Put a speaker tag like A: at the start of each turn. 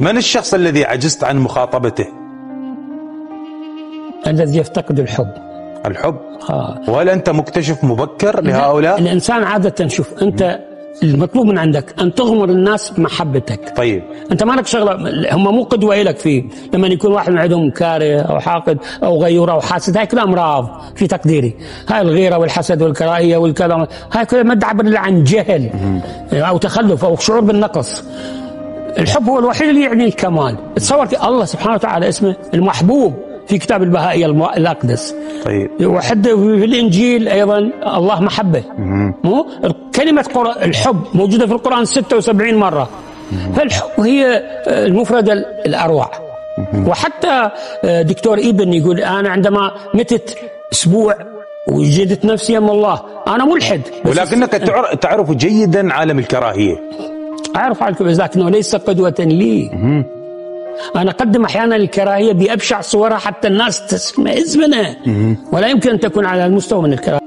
A: من الشخص الذي عجزت عن مخاطبته؟
B: الذي يفتقد الحب.
A: الحب؟ وهل أنت مكتشف مبكر لهؤلاء؟
B: الإنسان عادة، شوف أنت المطلوب من عندك أن تغمر الناس بمحبتك.
A: طيب
B: أنت ما لك شغلة، هم مو قدوة لك فيه. لما يكون واحد من عندهم كاره أو حاقد أو غيور أو حاسد، هاي كلها أمراض في تقديري. هاي الغيرة والحسد والكراهية والكلام، هاي كلها ما تعبر إلا عن جهل أو تخلف أو شعور بالنقص. الحب هو الوحيد اللي يعني الكمال. تصور الله سبحانه وتعالى اسمه المحبوب في كتاب البهائية الأقدس.
A: طيب.
B: وحتى في الإنجيل أيضا الله محبة. مو كلمة الحب موجودة في القرآن 76 مرة. فالحب هي المفردة الأروع. وحتى دكتور إيبن يقول أنا عندما متت أسبوع وجدت نفسي أمام الله أنا ملحد.
A: ولكنك تعرف جيدا عالم الكراهية.
B: أعرف عالم الكراهية لكنه ليس قدوة لي. أنا أقدم أحيانا الكراهية بأبشع صورها حتى الناس تشمئز منها، ولا يمكن أن تكون على المستوى من الكراهية.